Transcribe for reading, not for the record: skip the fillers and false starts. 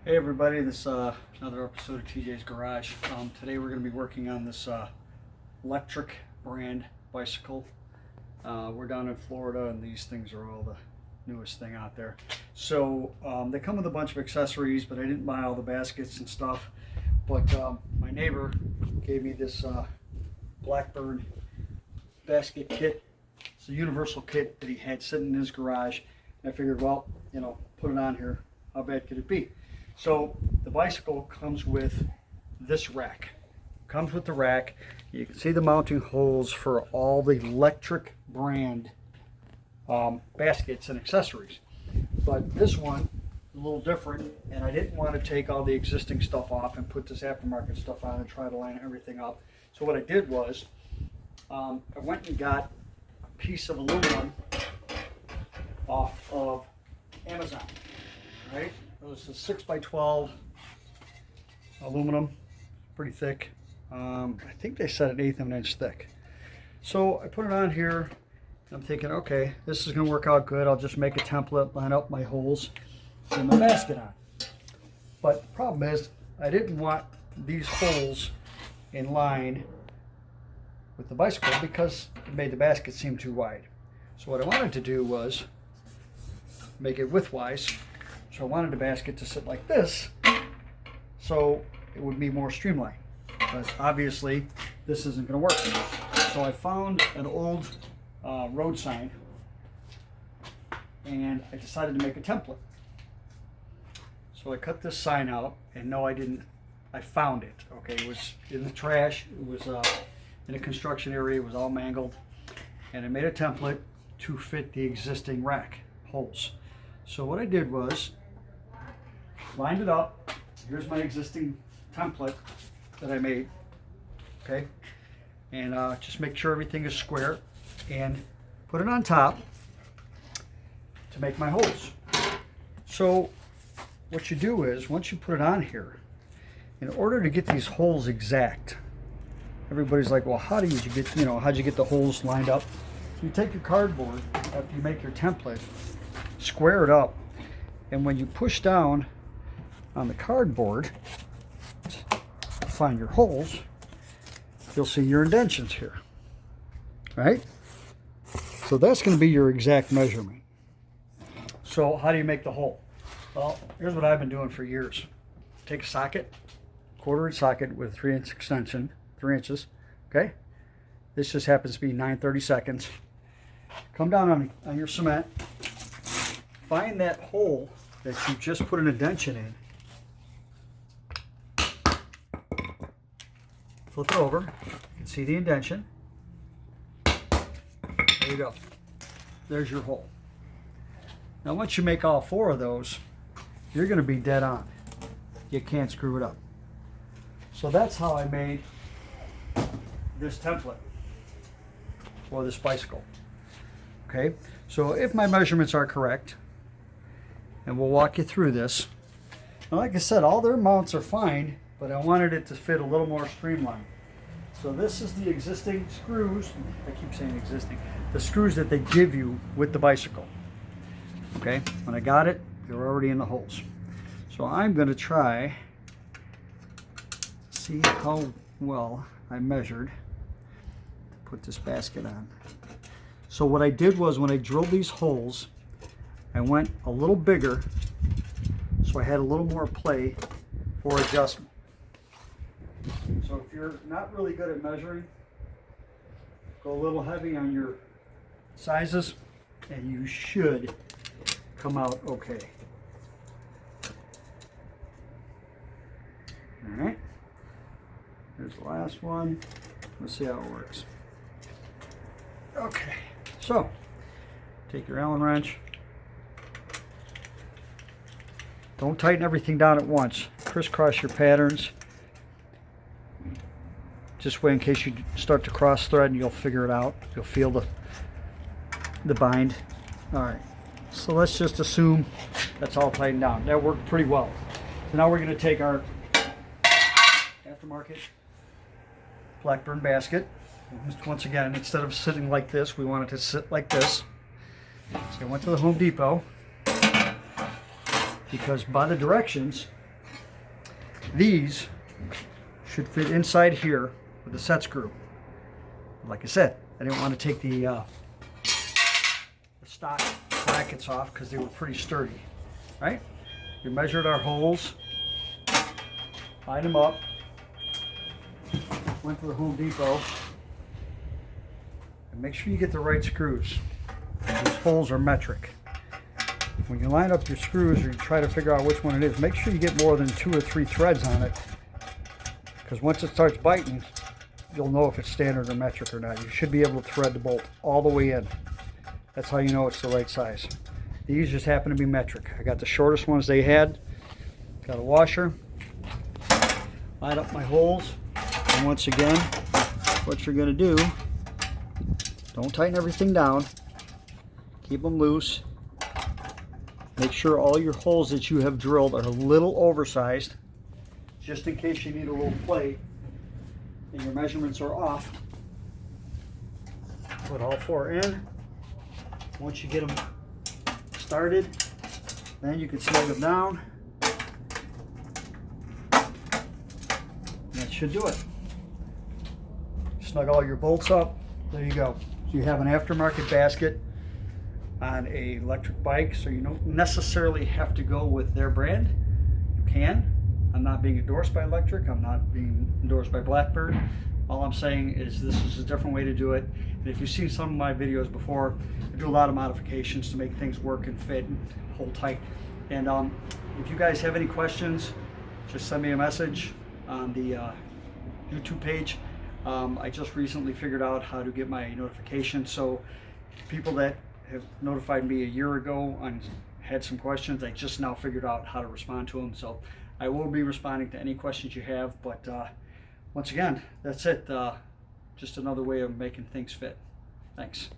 Hey everybody, this another episode of TJ's Garage. Today we're going to be working on this Lectric brand bicycle. We're down in Florida and these things are all the newest thing out there. So they come with a bunch of accessories, but I didn't buy all the baskets and stuff. But my neighbor gave me this Blackburn basket kit. It's a universal kit that he had sitting in his garage. And I figured, well, put it on here. How bad could it be? So the bicycle comes with this rack. Comes with the rack. You can see the mounting holes for all the Lectric brand baskets and accessories. But this one is a little different, and I didn't want to take all the existing stuff off and put this aftermarket stuff on and try to line everything up. So what I did was I went and got a piece of aluminum off of Amazon. Right? It was a 6x12 aluminum, pretty thick. I think they said an 1/8 of an inch thick. So I put it on here. I'm thinking, okay, this is going to work out good. I'll just make a template, line up my holes, and my basket on. But the problem is, I didn't want these holes in line with the bicycle because it made the basket seem too wide. So what I wanted to do was make it widthwise. So I wanted the basket to sit like this, so it would be more streamlined. But obviously, this isn't going to work. So I found an old road sign, and I decided to make a template. So I cut this sign out, and no, I didn't. I found it. Okay, it was in the trash. It was in a construction area. It was all mangled, and I made a template to fit the existing rack holes. So what I did was lined it up. Here's my existing template that I made, okay, and just make sure everything is square and put it on top to make my holes. So what you do is, once you put it on here, in order to get these holes exact, everybody's like, well, how did you get, how'd you get the holes lined up? So you take your cardboard after you make your template, square it up, and when you push down on the cardboard to find your holes, you'll see your indentions here, right? So that's going to be your exact measurement. So how do you make the hole? Well, here's what I've been doing for years. Take a socket, 1/4 inch socket with a 3-inch extension, 3 inches, okay? This just happens to be 9/32. Come down on your cement, find that hole that you just put an indentation in, flip it over, you can see the indentation. There you go. There's your hole. Now once you make all 4 of those, you're going to be dead on. You can't screw it up. So that's how I made this template for this bicycle. Okay, so if my measurements are correct, and we'll walk you through this. Now, like I said, all their mounts are fine, but I wanted it to fit a little more streamlined. So this is the existing screws. I keep saying existing. The screws that they give you with the bicycle. Okay, when I got it, they're already in the holes. So I'm going to try to see how well I measured to put this basket on. So what I did was, when I drilled these holes, I went a little bigger, so I had a little more play for adjustment. So if you're not really good at measuring, go a little heavy on your sizes, and you should come out okay. All right, here's the last one. Let's see how it works. Okay, so take your Allen wrench. Don't tighten everything down at once. Crisscross your patterns. Just way in case you start to cross thread, and you'll figure it out. You'll feel the bind. All right. So let's just assume that's all tightened down. That worked pretty well. So now we're going to take our aftermarket Blackburn basket. Once again, instead of sitting like this, we want it to sit like this. So I went to the Home Depot, because by the directions, These should fit inside here with a set screw. Like I said, I didn't want to take the stock brackets off because they were pretty sturdy, right? We measured our holes, lined them up, went to the Home Depot, and make sure you get the right screws. These holes are metric. When you line up your screws or you try to figure out which one it is, make sure you get more than 2 or 3 threads on it, because once it starts biting, you'll know if it's standard or metric or not. You should be able to thread the bolt all the way in. That's how you know it's the right size. These just happen to be metric. I got the shortest ones they had. Got a washer. Line up my holes. And once again, what you're going to do, don't tighten everything down. Keep them loose. Make sure all your holes that you have drilled are a little oversized, just in case you need a little plate and your measurements are off. Put all 4 in. Once you get them started, then you can snug them down. That should do it. Snug all your bolts up. There you go. So you have an aftermarket basket on a electric bike, so you don't necessarily have to go with their brand. You can. I'm not being endorsed by Lectric. I'm not being endorsed by Blackbird. All I'm saying is this is a different way to do it. And if you've seen some of my videos before, I do a lot of modifications to make things work and fit and hold tight. And if you guys have any questions, just send me a message on the YouTube page. I just recently figured out how to get my notifications, so people that have notified me a year ago and had some questions, I just now figured out how to respond to them. So I will be responding to any questions you have, but once again, that's it. Just another way of making things fit. Thanks.